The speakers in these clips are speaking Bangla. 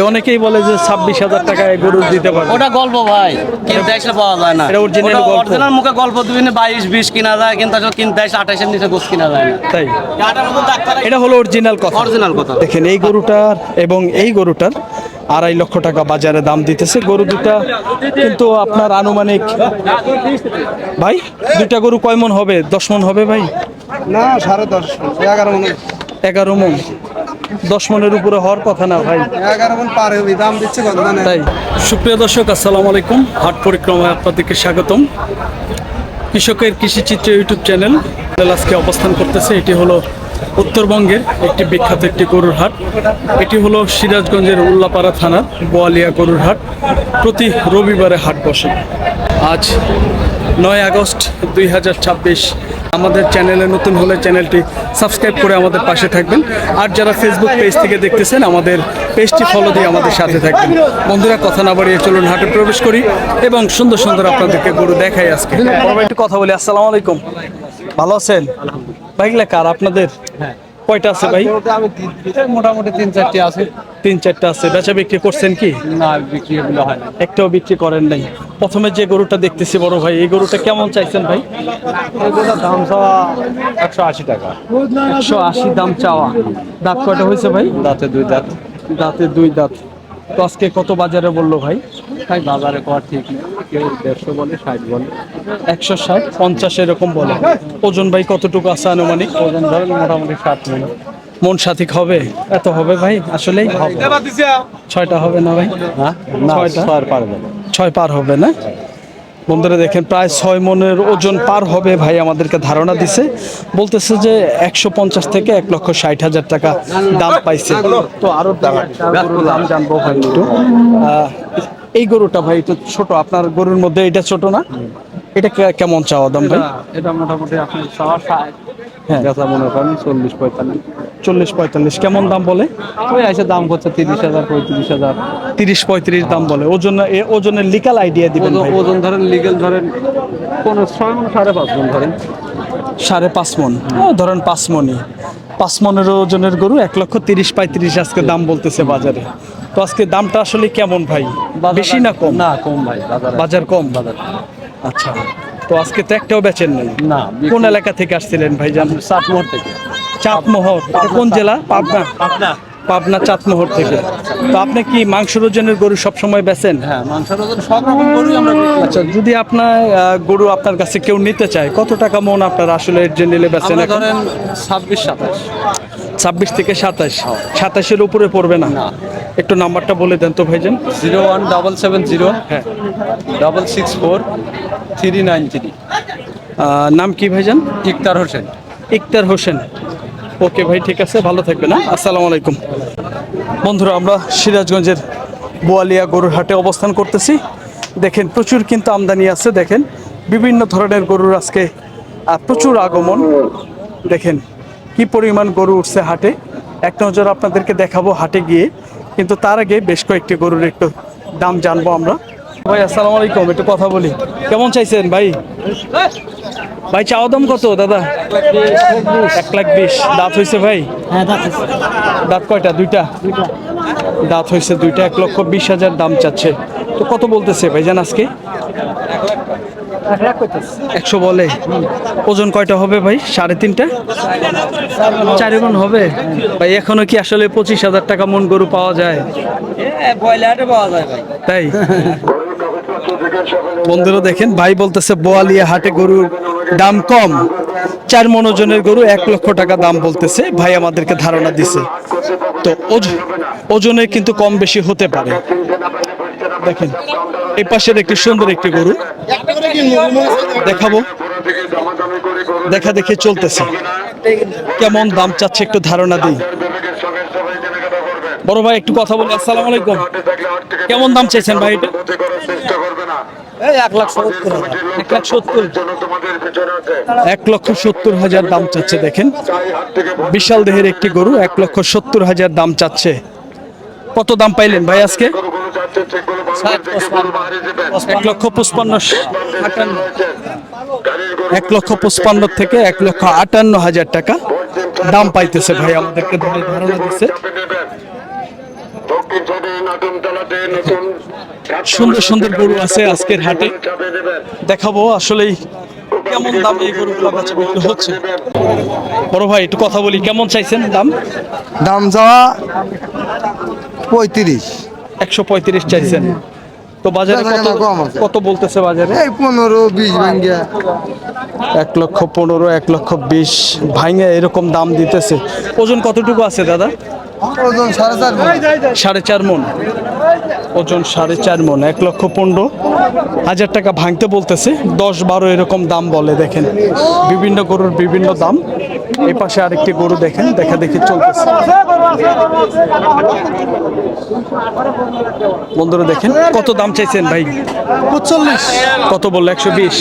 অনেকেই বলে যে 26,000 টাকায় গরু দিতে পারবে। ওটা গল্প ভাই, কিনতে আসলে পাওয়া যায় না। এটা অরিজিনাল গল্প। অরিজিনাল মুখে গল্প দুদিনে 22-20 কিনা যায়, কিন্তু আসলে কিনতে আসলে 28-এর নিচে গোস কিনা যায় না। তাই এটা হলো অরিজিনাল কথা। অরিজিনাল কথা। দেখেন এই গরুটার এবং এই গরুটার 2.5 লক্ষ টাকা বাজারে দাম দিতেছে। গরু দুটা কিন্তু আপনার আনুমানিক ভাই, দুইটা গরু কয় মন হবে? 10 মন হবে ভাই? না 10.5 11 মন। 11 মন। 10 মনের উপরে হওয়ার কথা না ভাই। 11 মন পার হবে, দাম দিচ্ছে কত জানেন? তাই সুপ্রিয় দর্শক, আসসালামু আলাইকুম। হাট পরিক্রমায় আপনাদেরকে স্বাগতম। কৃষকের কৃষিচিত্র ইউটিউব চ্যানেল আজকে অবস্থান করতেছে। এটি হলো উত্তরবঙ্গের একটি বিখ্যাত একটি গরুর হাট। এটি হলো সিরাজগঞ্জের উল্লাপাড়া থানার বোয়ালিয়া গরুর হাট। প্রতি রবিবারে হাট বসে। আজ 9 আগস্ট 2026। আমাদের চ্যানেলে নতুন হলে চ্যানেলটি সাবস্ক্রাইব করে আমাদের পাশে থাকবেন। আর যারা ফেসবুক পেজ থেকে দেখতেছেন, আমাদের পেজটি ফলো দিয়ে আমাদের সাথে থাকবেন। বন্ধুরা, কথা না বাড়িয়ে চলুন হাটে প্রবেশ করি এবং সুন্দর সুন্দর আপনাদেরকে গরু দেখাই আজকে। একটু কথা বলি। আসসালামু আলাইকুম, ভালো আছেন ভাই? কার আপনাদের? হ্যাঁ। কয়টা আছে ভাই? মোটামুটি 3-4টি আছে। 3-4টা আছে। বেচা বিক্রি করছেন কি? না, বিক্রি এগুলো হয় না। একটাও বিক্রি করেন নাই। প্রথমে যে গরুটা দেখতেছি বড় ভাই, এই গরুটা কেমন চাইছেন ভাই? এগুলোর দাম চাওয়া 180 টাকা। 180 দাম চাওয়া। দাঁত কয়টা হয়েছে ভাই? দাঁতে 2 দাঁত। দাঁতে 2 দাঁত। তো আজকে কত বাজারে বললো ভাই? তাই বাজারে কর ঠিক নেই, কেউ 150 বলে, 60 বলে। 160, 50 এরকম বলে। ওজন ভাই কতটুকু আছে আনুমানিক? ওজন ধরেন মোটামুটি 7 মণ। মন সাথিক হবে? এত হবে ভাই? আসলেই 6টা হবে না ভাই? হ্যাঁ, না 6টা? 6 পার হবে। 6 পার হবে না? বন্ধুরা দেখেন, প্রায় 6 মনের ওজন পার হবে ভাই আমাদেরকে ধারণা দিছে। বলতেছে যে 150 থেকে 1,60,000 টাকা দাম পাইছে। তো আরো গরুর দাম জানবো ভাই একটু। এই গরুটা ভাই তো ছোট, আপনার গরুর মধ্যে এটা ছোট না? এটা কেমন চাওয়া দাম ভাই? এটা মোটামুটি আপনি 60, হ্যাঁ, বেচা মনে করেন 40-45। 40-45 কেমন দাম বলে? ওই এসে দাম করছে 30,000, 35,000। 30-35 দাম বলে। ওজনের লিকাল আইডিয়া দিবেন ভাই? ওজন ধরেন লিগেল ধরেন 6 মণ, 5.5 মণ ধরেন। 5.5 মণ। ধরেন 5 মণই। 5 মনের ওজনের গরু 1,30,35 আজকে দাম বলতেছে বাজারে। তো আজকে দামটা আসলে কেমন ভাই? বেশি না কম? না, কম ভাই। বাজার কম। বাজার আচ্ছা, তো আজকে তো একটাও বেচেন নাই? না। কোন এলাকা থেকে আসছিলেন ভাই জান? চাটমোহর থেকে। চাঁদমোহর। এটা কোন জেলা? পাবনা। পাবনা চাঁদমোহর থেকে। তো আপনি কি মাংসের ওজনের গরু সবসময় বেচেন? হ্যাঁ, মাংসের ওজন সব রকম গরুই আমরা বিক্রি করি। আচ্ছা, যদি আপনার গরু আপনার কাছে কেউ নিতে চায়, কত টাকা মন আপনার আসলে এর জন্য নিলে বেচেন? আমরা এখন ধরেন 26-27। 26 থেকে 27। 27-এর উপরে পড়বে না? একটু নাম্বারটা বলে দেন তো ভাইজান। 01770 হ্যাঁ। 664 393। নাম কি ভাইজান? ইকতার হোসেন। ইকতার হোসেন। ওকে ভাই, ঠিক আছে, ভালো থাকবেন। আসসালামু আলাইকুম। বন্ধুরা, আমরা সিরাজগঞ্জের বোয়ালিয়া গরুর হাটে অবস্থান করতেছি। দেখেন, প্রচুর কিন্তু আমদানি আছে। দেখেন, বিভিন্ন ধরনের গরুর আজকে প্রচুর আগমন। দেখেন কি পরিমাণ গরু উঠছে হাটে। এক নজর আপনাদেরকে দেখাবো হাটে গিয়ে, কিন্তু তার আগে বেশ কয়েকটি গরুর একটু দাম জানবো আমরা। ভাই আসসালামু আলাইকুম, একটু কথা বলি। কেমন চাইছেন ভাই? ভাই চাওয়া দাম কত দাদা? 1,20,000। দাঁত হয়েছে ভাই? হ্যাঁ, দাঁত কয়টা? 2টা। দাঁত হয়েছে 2টা। 1,20,000 দাম চাচ্ছে। তো কত বলতেছে ভাইজান আজকে? 100 বলে। ওজন কয়টা হবে ভাই? 3.5টা? 4 মণ হবে ভাই? এখনো কি আসলে 25,000 টাকা মন গরু পাওয়া যায়? পাওয়া যায় ভাই। তাই বন্ধুরা দেখেন, ভাই বলতেছে বোয়ালিয়া হাটে গরুর দাম কম। 4 মণ ওজনের গরু 1 লক্ষ টাকা দাম বলতেছে ভাই, আমাদেরকে ধারণা দিছে। তো ওজনে কিন্তু কম বেশি হতে পারে। দেখেন এই পাশের একটি সুন্দর একটি গরু দেখাবো। দেখা দেখে চলতেছে। কেমন দাম চাচ্ছে একটু ধারণা দিই। বড় ভাই একটু কথা বলি। আসসালামু আলাইকুম। কেমন দাম চাইছেন ভাই এটা? 1,70,000 দাম চাচ্ছে। দেখেন, বিশাল দেহের একটি গরু। 1,70,000 দাম চাচ্ছে। কত দাম পাইলেন ভাই আজকে? 1,55,000 থেকে 1,58,000 টাকা দাম পাইতেছে ভাই, আমাদেরকে ধারণা দিচ্ছে। সুন্দর সুন্দর গরু আছে আজকের হাটে, দেখাবো আসলেই কেমন দামে এই গরুগুলো বেচা বিক্রি হচ্ছে। বড় ভাই একটু কথা বলি, কেমন চাইছেন দাম? দাম যাওয়া 35। 135 চাইছেন, তো বাজারে কত কম আছে। কত বলতেছে বাজারে? এই 15-20 ভাঙ্গিয়া 1,15,000 1,20,000 ভাঙে এরকম দাম দিতেছে। ওজন কতটুকু আছে দাদা? ওজন 4.5 4.5 মন ওজন, 4.5 মন, 1,15,000 টাকা ভাঙতে বলতেছে। 10-12 এরকম দাম বলে। দেখেন বিভিন্ন গরুর বিভিন্ন দাম। এই পাশে আরেকটি গরু দেখেন, দেখা দেখি চলতেছে। বন্ধুরা দেখেন কত দাম চাইছেন ভাই? 45। কত বললো? 120।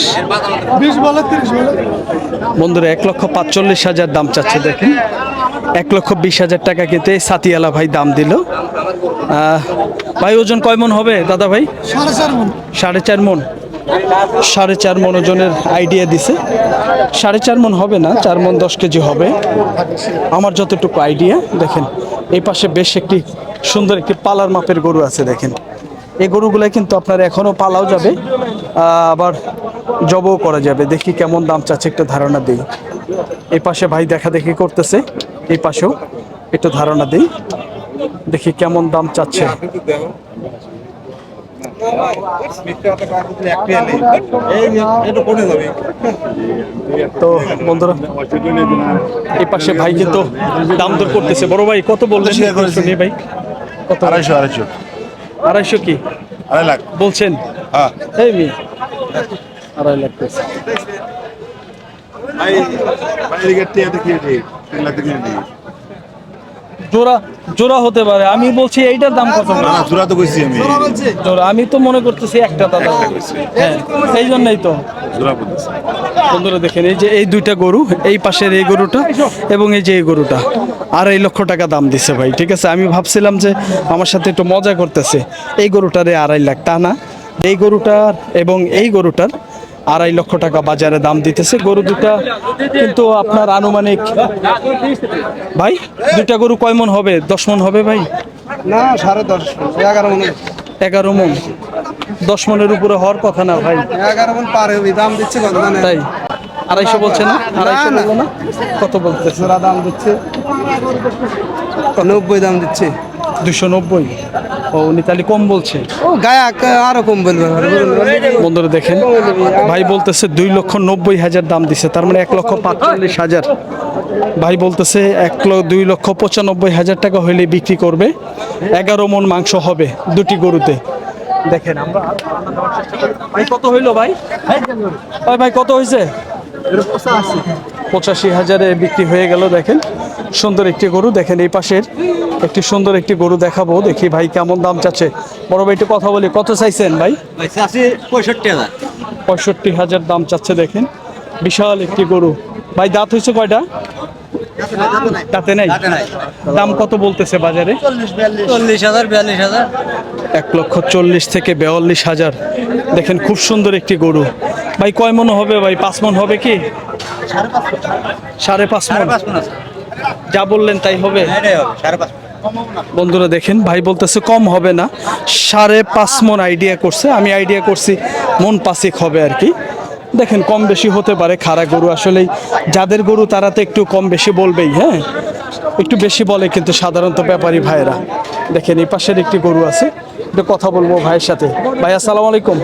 20 বলে 30 বলে। বন্ধুরা 1,45,000 দাম চাচ্ছে। দেখেন 1,20,000 টাকা কিন্তু এই সাতিয়ালা ভাই দাম দিল। ভাই ওজন কয় মন হবে দাদা ভাই? 4.5 মণ। 4.5 মন। 4.5 মন ওজনের আইডিয়া দিছে। 4.5 মন হবে না, 4 মন 10 কেজি হবে আমার যতটুকু আইডিয়া। দেখেন এই পাশে বেশ একটি সুন্দর একটি পালার মাপের গরু আছে। দেখেন এই গরুগুলো কিন্তু আপনার এখনো পালাও যাবে, আবার জবও করা যাবে। দেখি কেমন দাম চাচ্ছে, একটু ধারণা দিই। এই পাশে ভাই দেখা দেখি করতেছে, এই পাশেও একটু ধারণা দিই, দেখি কেমন দাম চাচ্ছে। তো বন্ধুরা এই পাশে ভাই কিন্তু দাম দর করতেছে। বড় ভাই কত বললেন? শুনি ভাই কত? 250 250 কি 2.5 লাখ বলছেন? হ্যাঁ এই মি 2.5 লাখ পেয়েছে। ভাই ভাই এদিকে দেখিয়ে দিই 3 লাখ দেখিয়ে দিই জোড়া জোড়া হতে পারে, আমি বলছি এইটার দাম কত? না না জোড়া তো কইছি আমি জোড়া আমি তো মনে করতেছি একটা দাদা। হ্যাঁ সেই জন্যই তো। জোড়া বলতেছি বন্ধুরা দেখেন এই যে এই দুইটা গরু, এই পাশের এই গরুটা এবং এই যে এই গরুটা 2.5 লক্ষ টাকা দাম দিছে ভাই। ঠিক আছে, আমি ভাবছিলাম যে আমার সাথে একটু মজা করতেছে। এই গরুটারে 2.5 লাখ, তা না, এই গরুটার এবং এই গরুটার 2.5 লক্ষ টাকা বাজারে দাম দিতেছে। গরু দুটা কিন্তু আপনার আনুমানিক ভাই, দুইটা গরু কয় মন হবে? 10 মন হবে ভাই? না 10.5 11 মণ। 11 মন। 10 মনের উপরে হওয়ার কথা না ভাই। 11 মণ পার হবে। দাম দিচ্ছে কত জানেন? তাই 250 বলছে না? 250 বললো না? কত বলতেছে? জোড়া দাম দিচ্ছে 90 দাম দিচ্ছে। 290। ও উনি তাহলে কম বলছে। ও গায়ক আরো কম বলবে। বন্ধুরা দেখেন ভাই বলতেছে 2,90,000 দাম দিছে, তার মানে 1,45,000। ভাই বলতেছে 2,95,000 টাকা হইলে বিক্রি করবে। 11 মন মাংস হবে দুটি গরুতে। দেখেন আমরা ভাই কত হইলো ভাই? ভাই কত হয়েছে? 85,000-এ বিক্রি হয়ে গেল। দেখেন সুন্দর একটি গরু। দেখেন এই পাশের একটি সুন্দর একটি গরু দেখাবো, দেখি ভাই কেমন দাম চাচ্ছে। বড় ভাই একটু কথা বলি, কত চাইছেন ভাই? 65,000। 65,000 দাম চাচ্ছে। দেখেন বিশাল একটি গরু। ভাই দাঁত হয়েছে কয়টা? দাঁতে নাই। দাম কত বলতেছে বাজারে? 40,000 42,000। 1,40,000 থেকে 42,000। দেখেন খুব সুন্দর একটি গরু। ভাই কয় মন হবে ভাই? 5 মন হবে কি? 5.5 মন। যা বললেন তাই হবে। বন্ধুরা দেখেন ভাই বলতেছে কম হবে না, 5.5 মন আইডিয়া করছে। আমি আইডিয়া করছি মন 5 হবে আর কি। দেখেন কম বেশি হতে পারে, খাড়া গরু আসলেই যাদের গরু তারা তো একটু কম বেশি বলবেই। হ্যাঁ একটু বেশি বলে কিন্তু সাধারণত ব্যাপারী ভাইয়েরা। দেখেন এই পাশের একটি গরু আছে, একটু কথা বলবো ভাইয়ের সাথে। ভাই আসসালামু আলাইকুম।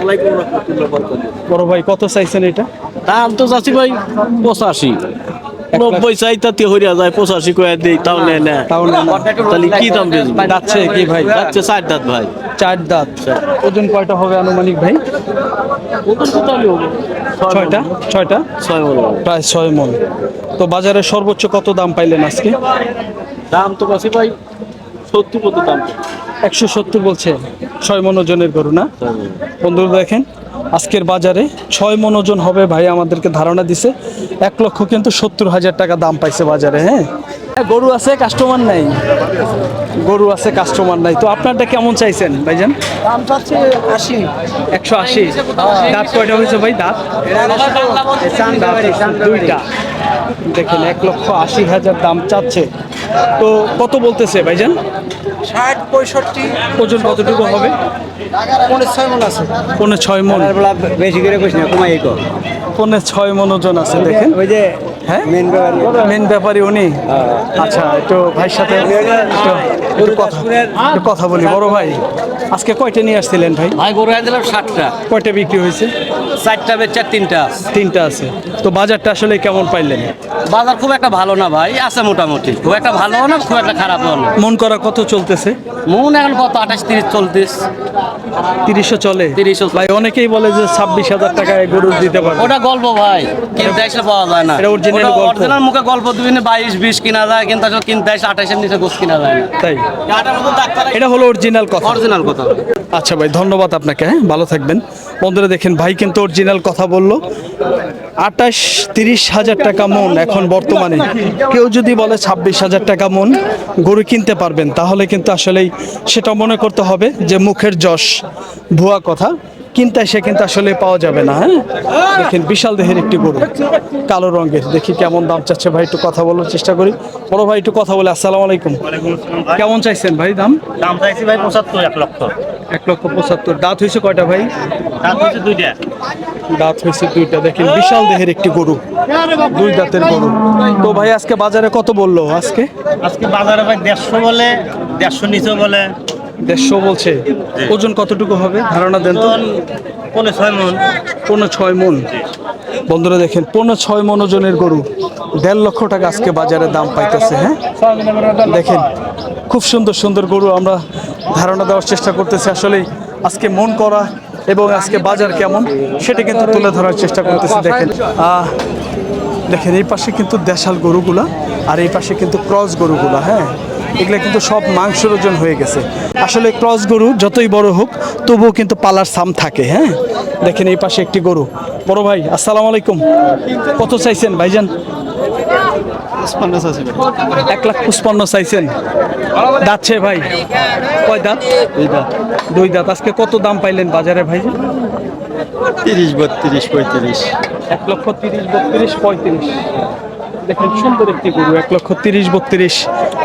বড় ভাই কত চাইছেন এটা? দাম তো চাচ্ছি ভাই 85। 90 চাইতে হইয়া যায়, 85 কয়ে দেই, তাও নেয় না। তাহলে তাহলে কি দাম বেচবো? যাচ্ছে কি ভাই? যাচ্ছে 4 দাঁত ভাই। 4 দাঁত। ওজন কয়টা হবে আনুমানিক ভাই? ছয়টা 6 মণ। প্রায় 6 মন। তো বাজারে সর্বোচ্চ কত দাম পাইলেন আজকে? দাম তো কাছে ভাই 70 কত দাম। 170 বলছে 6 মন ওজনের গরু না? বন্ধুরা দেখেন আজকের বাজারে 6 মন ওজন হবে ভাই আমাদেরকে ধারণা দিছে। 1 লক্ষ কিন্তু 70,000 টাকা দাম পাইছে বাজারে। হ্যাঁ গরু আছে কাস্টমার নাই, গরু আছে কাস্টমার নাই। তো আপনারটা কেমন চাইছেন ভাইজান? দাম চাচ্ছে 80। 180। দাঁত কয়টা হয়েছে ভাই? দাঁত দুইটা। দেখেন 1,80,000 দাম চাচ্ছে। তো কত বলতেছে ভাইজান? 60 65 ওজন কতটুকু হবে? 6 মন আছে। 6.5 মন। বেশি করে কইছ না, কমাই কো। 6.5 মন ওজন আছে দেখেন। ওই যে হ্যাঁ মেন ব্যাপার। মেন ব্যাপারী উনি। আচ্ছা, একটু ভাইয়ের সাথে একটু কথা বলি। বড় ভাই, আজকে কয়টা নিয়ে আসছিলেন ভাই? ভাই গরু আনছিলাম 60টা, কয়টা বিক্রি হয়েছে? 4টা বেচা 3টা। 3টা আছে। তো বাজারটা আসলে কেমন পাইলেন? বাজার খুব একটা ভালো না ভাই, আছে মোটামুটি, খুব একটা ভালো না, খুব একটা খারাপও না। মন করা কত চলতেছে? মন এখন কত 28-30 চলতিস। 30ও চলে? 30ও ভাই অনেকেই বলে যে 26,000 টাকায় গরু দিতে পারবে। ওটা গল্প ভাই, কিনতে আসলে পাওয়া যায় না। এটা original ওটা গল্প। original মুখে গল্প দিবি না, 22-20 কিনা যায়, কিন্তু আসলে কিনতে আসলে 28-এর নিচে গোছ কিনা যায় না। তাই এটা হলো অরিজিনাল কথা। অরিজিনাল কথা। আচ্ছা ভাই, ধন্যবাদ আপনাকে। হ্যাঁ, ভালো থাকবেন। বন্ধুরা দেখেন, ভাই কিন্তু অরিজিনাল কথা বললো। 28-30 হাজার টাকা মন এখন বর্তমানে। কেউ যদি বলে 26,000 টাকা মন গরু কিনতে পারবেন, তাহলে কিন্তু আসলেই সেটা মনে করতে হবে যে মুখের যশ, ভুয়া কথা। কিনতে সে কিন্তু আসলে পাওয়া যাবে না। হ্যাঁ, দেখেন বিশাল দেহের একটি গরু, কালো রঙের। দেখি কেমন দাম চাচ্ছে ভাই, একটু কথা বলার চেষ্টা করি। বড় ভাই একটু কথা বলে। আসসালামু আলাইকুম। কেমন চাইছেন ভাই দাম? দাম চাইছি ভাই 75, 1 লক্ষ। 1,75,000। দাঁত হয়েছে কয়টা ভাই? দাম হচ্ছে 2টা। দাঁত হয়েছে 2টা। দেখেন বিশাল দেহের একটি গরু, 2 দাঁতের গরু। তো ভাই আজকে বাজারে কত বললো? আজকে বাজারে ভাই 150 বলে, 150 নিচে বলে। 150 বলছে। ওজন কতটুকু হবে ধারণা দেন তো? 6 মন। 6 মন। বন্ধুরা দেখেন, 6 মন ওজনের গরু 1.5 লক্ষ টাকা আজকে বাজারে দাম পাইতেছে। হ্যাঁ, দেখেন খুব সুন্দর সুন্দর গরু আমরা ধারণা দেওয়ার চেষ্টা করতেছি। আসলে আজকে মন করা এবং আজকে বাজার কেমন সেটা কিন্তু তুলে ধরার চেষ্টা করতেছি। দেখেন দেখেন এই পাশে কিন্তু দেশাল গরুগুলা, আর এই পাশে কিন্তু ক্রস গরুগুলা। হ্যাঁ, এগুলো কিন্তু সব মাংসের ওজন হয়ে গেছে। আসলে ক্রস গরু যতই বড় হোক তবুও কিন্তু পালার সাম থাকে। হ্যাঁ, দেখেন এই পাশে একটি গরু। বড় ভাই আসসালামু আলাইকুম। কত চাইছেন ভাইজান? 1,55,000 চাইছেন। দাঁতছে ভাই? কয় দাঁত? 2 দাঁত। আজকে কত দাম পাইলেন বাজারে ভাই? 30, 32, 35। 1,30,000, 32, 35। দেখেন সুন্দর একটি গরু, 1,30,000, 32,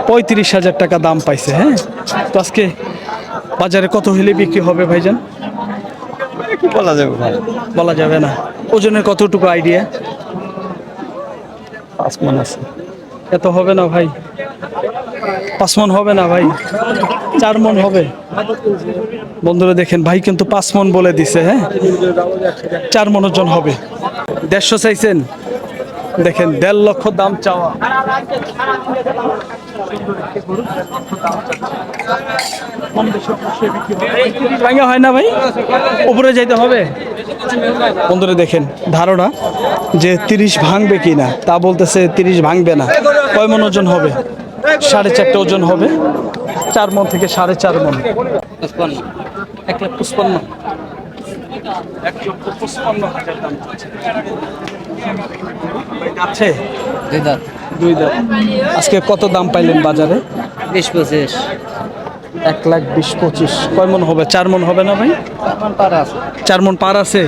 35,000 টাকা দাম পাইছে। হ্যাঁ, তো আজকে বাজারে কত হলে বিক্রি হবে ভাইজান? কি বলা যাবে ভাই? বলা যাবে না। ওজনের কতটুকু আইডিয়া? 5 মন আছে। এত হবে না ভাই, 5 মন হবে না ভাই, 4 মন হবে। বন্ধুরা দেখেন, ভাই কিন্তু 5 মন বলে দিছে। হ্যাঁ, 4 মন ওজন হবে। 150 চাইছেন। দেখেন 1.5 লক্ষ দাম চাওয়া। ভাঙা হয় না ভাই, উপরে যাইতে হবে। বন্ধুরা দেখেন, ধারণা যে 30 ভাঙবে কিনা তা বলতেছে 30 ভাঙবে না। কয় মন ওজন হবে? 4.5 ওজন হবে। 4 মন থেকে 4.5 মন। 1,55,000। 1,55,000 দাম আছে। 2 দাঁত। আজকে কত দাম পাইলেন বাজারে? 20-25। 1,20,25। কয় মন হবে? 4 মন হবে না ভাই? 4 মন পার আছে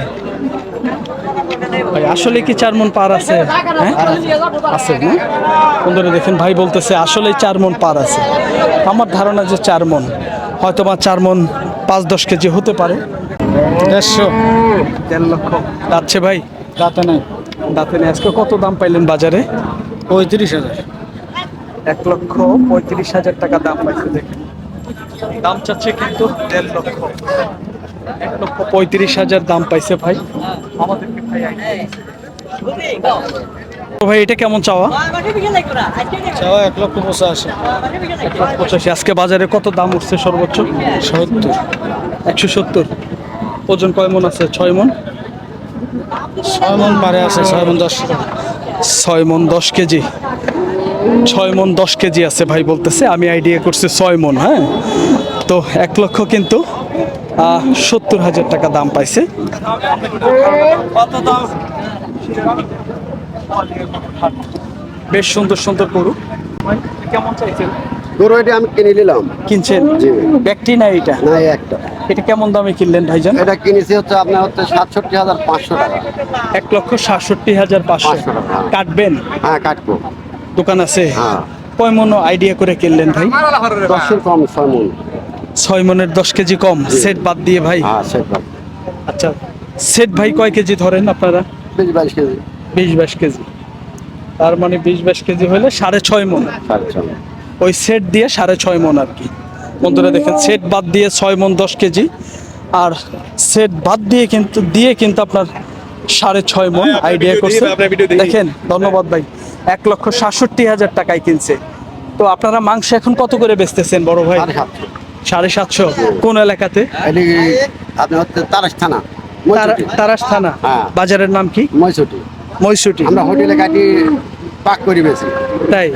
ভাই। আসলে কি 4 মন পার আছে? হ্যাঁ, আছে না? বন্ধুরা দেখেন, ভাই বলতেছে আসলে 4 মন পার আছে। আমার ধারণা যে 4 মন, হয়তো বা 4 মন 5-10 কেজি হতে পারে। 1.5 লক্ষ যাচ্ছে ভাই। দাঁতে নাই। দাঁতে নেই। আজকে কত দাম পাইলেন বাজারে? 35,000। 1,35,000 টাকা দাম পাইছে। দেখেন দাম চাচ্ছে কিন্তু 1.5 লক্ষ। 1,35,000 দাম পাইছে ভাই। আমাদেরকে ভাই ভাই এটা কেমন চাওয়া? 1,85,000। 1,85,000। আজকে বাজারে কত দাম উঠছে সর্বোচ্চ? 70। 170। ওজন কয় মন আছে? 6 মন। 6 মন পারে আছে, 6 মন 10। 6 মন 10 কেজি। 6 মন 10 কেজি আছে ভাই বলতেছে। আমি আইডিয়া করছি 6 মন। হ্যাঁ, তো 1 লক্ষ কিন্তু 70,000 টাকা দাম পাইছে। বেশ সুন্দর সুন্দর গরু। কেমন চাইছেন? গরু এটা আমি কিনে নিলাম। কিনছেন? ব্যক্তি না এটা? না, একটা। এটা কেমন দামে কিনলেন ভাইজান? এটা কিনেছি হচ্ছে আপনার হচ্ছে 67,500 টাকা। 1,67,500। কাটবেন? হ্যাঁ, কাটবো। দোকান আছে? হ্যাঁ। কয় মন আইডিয়া করে কিনলেন ভাই? 10 কম 6 মন। 6 মনের 10 কেজি কম সেট বাদ দিয়ে ভাই। হ্যাঁ সেট ভাই। আচ্ছা, সেট ভাই কয় কেজি ধরেন আপনারা? 22 কেজি। 20-22 কেজি। তার মানে 20-22 কেজি হলে 6.5 মন। 6.5। ওই সেট দিয়ে 6.5 মন আর কি। বন্ধুরা দেখেন, সেট বাদ দিয়ে 6 মন 10 কেজি, আর সেট বাদ দিয়ে কিন্তু আপনার 6.5 মন আইডিয়া করছে। দেখেন, ধন্যবাদ ভাই। 1,67,000 টাকায় কিনছে। তো আপনারা মাংস এখন কত করে বেচতেছেন বড় ভাই? 750। কোন এলাকাতে? এটি আপনি হচ্ছে তারাস থানা, মইছুটি। তারাস থানা। হ্যাঁ। বাজারের নাম কি? মইছুটি। মইশুটি। আমরা হোটেলে কাটি পাক করি বেশি। তাই?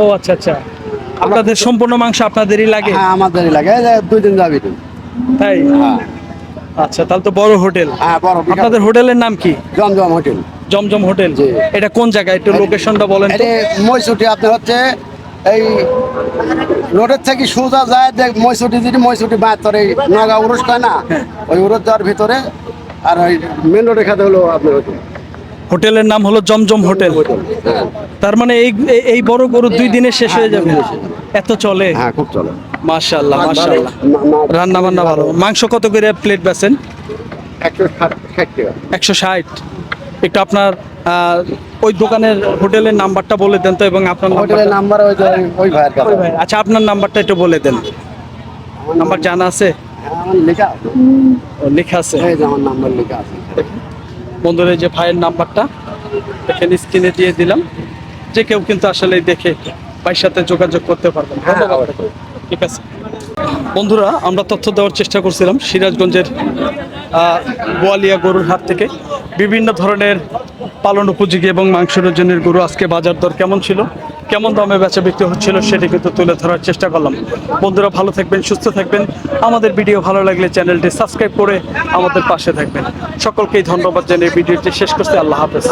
ও আচ্ছা আচ্ছা। আপনাদের সম্পূর্ণ মাংস আপনাদেরই লাগে? হ্যাঁ আমাদেরই লাগে, এই যে 2 দিন যাবি তো। তাই? হ্যাঁ আচ্ছা, তাহলে তো বড় হোটেল। হ্যাঁ বড় বিশাল। আপনাদের হোটেলের নাম কি? জমজম হোটেল। জমজম হোটেল। জি। এটা কোন জায়গায়, একটু লোকেশনটা বলেন তো। এটি মইছুটি আপনার হচ্ছে এই রোডের থেকে সোজা যায় যে মইছুটি, যেটি মইছুটি বাঁধর এই নগা উরুস কয় না, ওই উরুস যাওয়ার ভিতরে। আর ওই মেন রোডের খাতে হলো আপনার হোটেল। হোটেলের নাম হলো জমজম হোটেল। হ্যাঁ তার মানে এই বড় গরু 2 দিনে শেষ হয়ে যাবে? এত চলে? হ্যাঁ খুব চলে। মাশাআল্লাহ মাশাআল্লাহ। রান্না বান্না ভালো। মাংস কত করে প্লেট বেচেন? 160 টাকা। 160। একটু আপনার ওই দোকানের হোটেলের নাম্বারটা বলে দেন তো, এবং আপনার হোটেলের নাম্বার ওই যে ওই ভাইয়ের কাছে। ভাই, আচ্ছা আপনার নাম্বারটা একটু বলে দেন। নাম্বার জানা আছে? হ্যাঁ, আমার লেখা আছে। ও, লেখা আছে। এই যে আমার নাম্বার লেখা আছে। বন্ধুরা, এই যে ভাইয়ের নাম্বারটা এখানে স্ক্রিনে দিয়ে দিলাম, যে কেউ কিন্তু আসলে দেখে ভাইয়ের সাথে যোগাযোগ করতে পারবেন। ধন্যবাদ। ঠিক আছে বন্ধুরা, আমরা তথ্য দেওয়ার চেষ্টা করছিলাম সিরাজগঞ্জের বোয়ালিয়া গরুর হাট থেকে। বিভিন্ন ধরনের পালন উপযোগী এবং মাংসের ওজনের গরু আজকে বাজার দর কেমন ছিল, কেমন দামে বেচা বিক্রি হচ্ছিল, সেটি কিন্তু তুলে ধরার চেষ্টা করলাম। বন্ধুরা ভালো থাকবেন, সুস্থ থাকবেন। আমাদের ভিডিও ভালো লাগলে চ্যানেলটি সাবস্ক্রাইব করে আমাদের পাশে থাকবেন। সকলকেই ধন্যবাদ জানিয়ে ভিডিওটি শেষ করতে। আল্লাহ হাফেজ।